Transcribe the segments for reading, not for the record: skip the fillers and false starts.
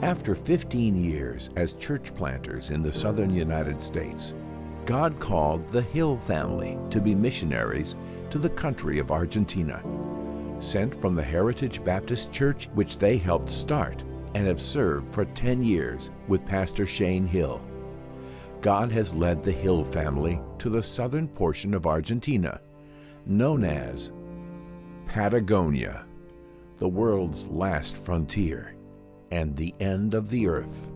After 15 years as church planters in the southern United States, God called the Hill family to be missionaries to the country of Argentina, sent from the Heritage Baptist Church, which they helped start and have served for 10 years with Pastor Shane Hill. God has led the Hill family to the southern portion of Argentina, known as Patagonia, the world's last frontier and the end of the earth.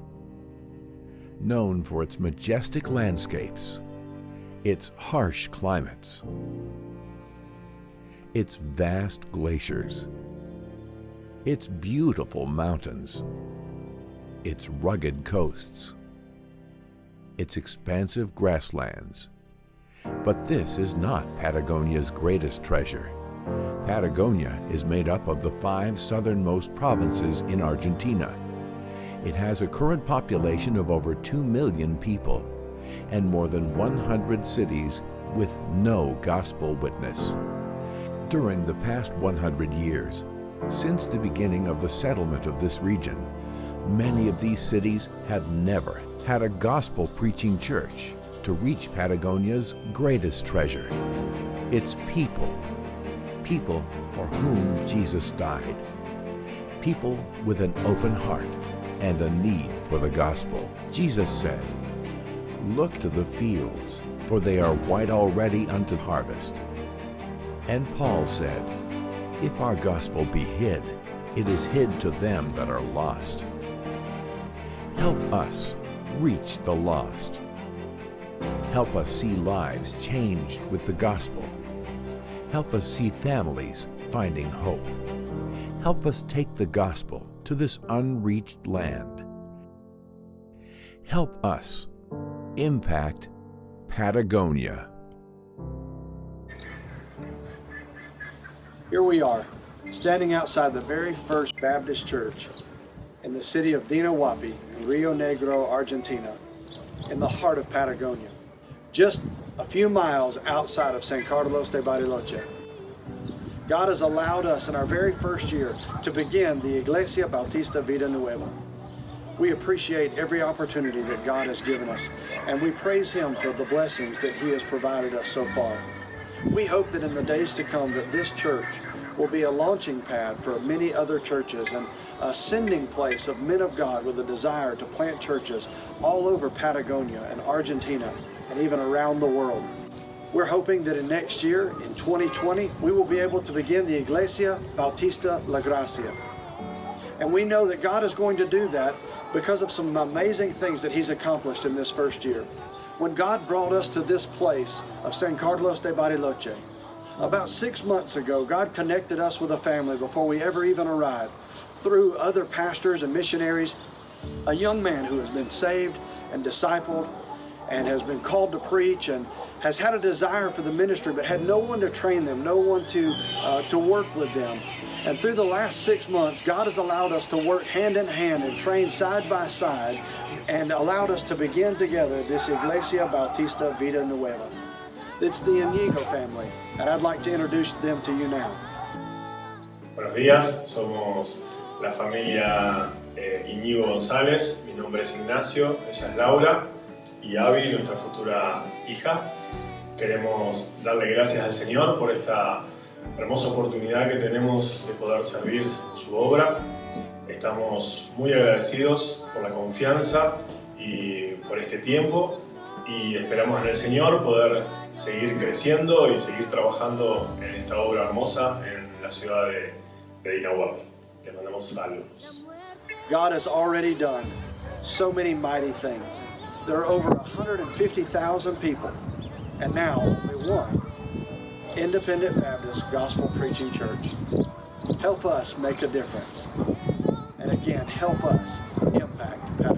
Known for its majestic landscapes, its harsh climates, its vast glaciers, its beautiful mountains, its rugged coasts, its expansive grasslands. But this is not Patagonia's greatest treasure. Patagonia is made up of the 5 southernmost provinces in Argentina. It has a current population of over 2 million people and more than 100 cities with no gospel witness. During the past 100 years, since the beginning of the settlement of this region, many of these cities have never had a gospel preaching church to reach Patagonia's greatest treasure, its people. People for whom Jesus died. People with an open heart and a need for the gospel. Jesus said, "Look to the fields, for they are white already unto harvest." And Paul said, "If our gospel be hid, it is hid to them that are lost." Help us reach the lost. Help us see lives changed with the gospel. Help us see families finding hope. Help us take the gospel to this unreached land. Help us impact Patagonia. Here we are, standing outside the very first Baptist church in the city of Dinahuapi in Rio Negro, Argentina, in the heart of Patagonia, just a few miles outside of San Carlos de Bariloche. God has allowed us in our very first year to begin the Iglesia Bautista Vida Nueva. We appreciate every opportunity that God has given us, and we praise Him for the blessings that He has provided us so far. We hope that in the days to come that this church will be a launching pad for many other churches and a sending place of men of God with a desire to plant churches all over Patagonia and Argentina and even around the world. We're hoping that in next year, in 2020, we will be able to begin the Iglesia Bautista La Gracia. And we know that God is going to do that because of some amazing things that He's accomplished in this first year. When God brought us to this place of San Carlos de Bariloche, about 6 months ago, God connected us with a family before we ever even arrived, through other pastors and missionaries, a young man who has been saved and discipled and has been called to preach and has had a desire for the ministry but had no one to train them, no one to work with them. And through the last 6 months, God has allowed us to work hand in hand and train side by side and allowed us to begin together this Iglesia Bautista Vida Nueva. It's the Iñigo family, and I'd like to introduce them to you now. Buenos días, somos la familia Iñigo González. Mi nombre es Ignacio, ella es Laura y Abby, nuestra futura hija. Queremos darle gracias al Señor por esta hermosa oportunidad que tenemos de poder servir su obra. Estamos muy agradecidos por la confianza y por este tiempo y esperamos en el Señor poder seguir creciendo y seguir trabajando en esta obra hermosa en la ciudad de Dinahuapi. Les mandamos saludos. God has already done so many mighty things. There are over 150,000 people, and now only one independent Baptist gospel preaching church. Help us make a difference. And again, help us impact Patagonia.